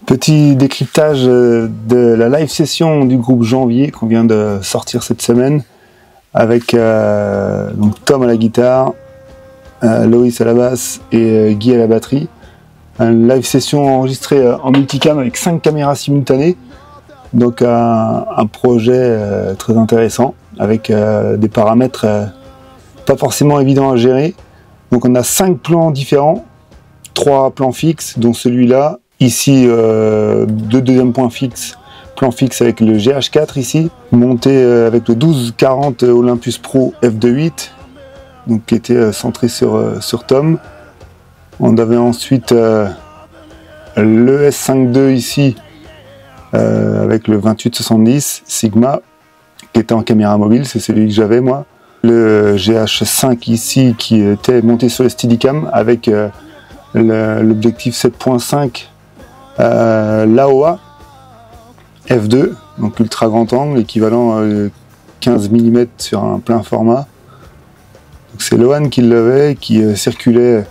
Petit décryptage de la live session du groupe Janvier qu'on vient de sortir cette semaine avec donc Tom à la guitare, Loïs à la basse et Guy à la batterie. Une live session enregistrée en multicam avec 5 caméras simultanées. Donc un projet très intéressant avec des paramètres pas forcément évidents à gérer. Donc on a 5 plans différents, 3 plans fixes dont celui-là. Ici, 2 deuxièmes plan fixe avec le GH4 ici, monté avec le 1240 Olympus Pro f2.8, donc qui était centré sur Tom. On avait ensuite le S5 II ici, avec le 2870 Sigma, qui était en caméra mobile, c'est celui que j'avais moi. Le GH5 ici, qui était monté sur le Steadicam, avec l'objectif 7.5 l'AOA f2, donc ultra grand angle, équivalent 15 mm sur un plein format. C'est Lohan qui l'avait, qui circulait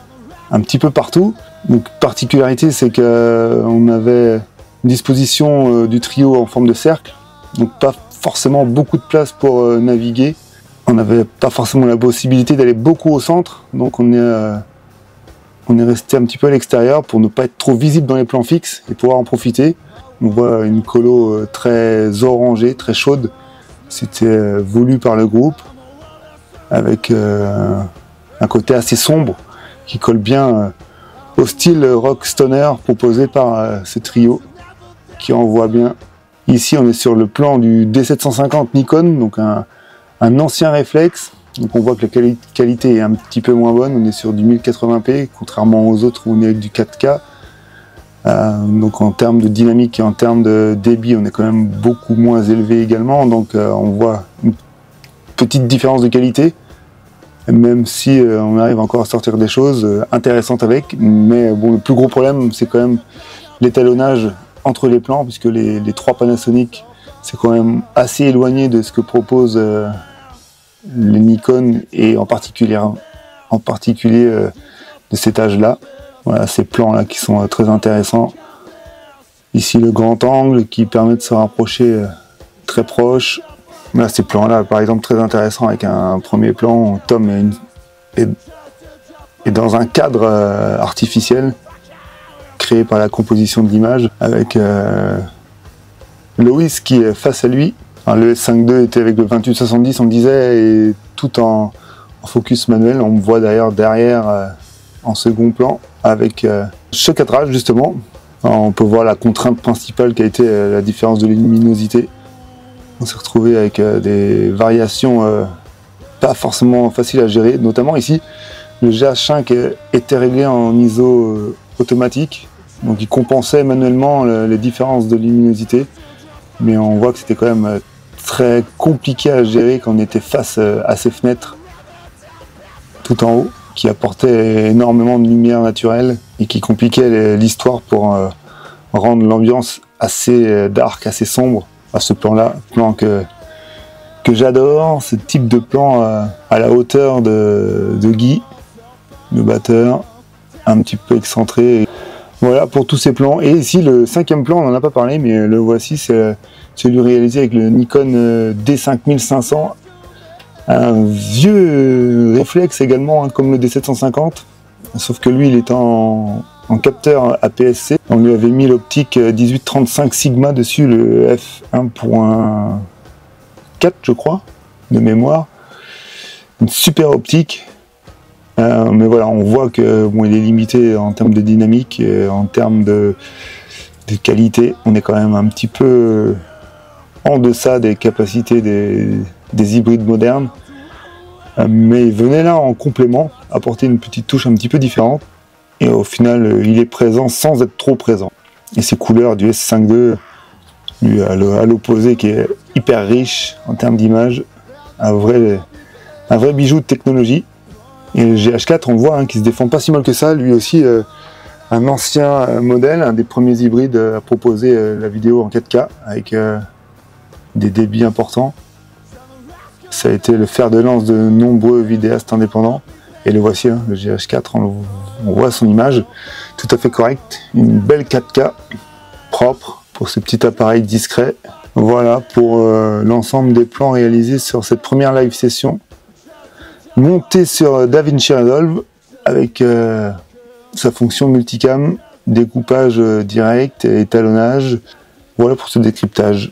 un petit peu partout. Donc particularité, c'est qu'on avait une disposition du trio en forme de cercle, donc pas forcément beaucoup de place pour naviguer. On n'avait pas forcément la possibilité d'aller beaucoup au centre, donc on est resté un petit peu à l'extérieur pour ne pas être trop visible dans les plans fixes et pouvoir en profiter. On voit une colo très orangée, très chaude. C'était voulu par le groupe, avec un côté assez sombre qui colle bien au style rock stoner proposé par ce trio, qui envoie bien. Ici, on est sur le plan du D750 Nikon, donc un ancien réflexe. Donc on voit que la qualité est un petit peu moins bonne, on est sur du 1080p, contrairement aux autres où on est avec du 4K. Donc en termes de dynamique et en termes de débit, on est quand même beaucoup moins élevé également. Donc on voit une petite différence de qualité, même si on arrive encore à sortir des choses intéressantes avec. Mais bon, le plus gros problème, c'est quand même l'étalonnage entre les plans, puisque les 3 Panasonic, c'est quand même assez éloigné de ce que propose les Nikon, et en particulier de cet âge-là. Voilà, ces plans-là qui sont très intéressants. Ici, le grand angle qui permet de se rapprocher très proche. Voilà, ces plans-là, par exemple, très intéressants avec un premier plan où Tom est dans un cadre artificiel créé par la composition de l'image, avec Loïs qui est face à lui. Enfin, le S5 II était avec le 2870, on disait, et tout en focus manuel. On me voit derrière en second plan avec ce cadrage justement. Alors, on peut voir la contrainte principale qui a été la différence de luminosité. On s'est retrouvé avec des variations pas forcément faciles à gérer, notamment ici. Le GH5 était réglé en ISO automatique, donc il compensait manuellement les différences de luminosité, mais on voit que c'était quand même très compliqué à gérer quand on était face à ces fenêtres tout en haut, qui apportaient énormément de lumière naturelle et qui compliquaient l'histoire pour rendre l'ambiance assez dark, assez sombre à ce plan-là, plan que j'adore, ce type de plan à la hauteur de Guy, le batteur, un petit peu excentré. Voilà pour tous ces plans. Et ici, le 5e plan, on n'en a pas parlé, mais le voici, c'est celui réalisé avec le Nikon D5500. Un vieux réflexe également, hein, comme le D750, sauf que lui, il est en capteur APS-C. On lui avait mis l'optique 1835 Sigma dessus, le f1.4, je crois, de mémoire. Une super optique. Mais voilà, on voit que bon, il est limité en termes de dynamique, en termes de qualité. On est quand même un petit peu en deçà des capacités des hybrides modernes. Mais il venait là en complément, apporter une petite touche un petit peu différente. Et au final, il est présent sans être trop présent. Et ces couleurs du S5 II, lui à l'opposé, qui est hyper riche en termes d'image, un vrai bijou de technologie. Et le GH4, on voit qu'il se défend pas si mal que ça, lui aussi un ancien modèle, un des premiers hybrides à proposer la vidéo en 4K avec des débits importants. Ça a été le fer de lance de nombreux vidéastes indépendants. Et le voici, hein, le GH4, on voit son image tout à fait correcte, une belle 4K propre pour ce petit appareil discret. Voilà pour l'ensemble des plans réalisés sur cette première live session. Montée sur DaVinci Resolve avec sa fonction multicam, découpage direct et étalonnage. Voilà pour ce décryptage.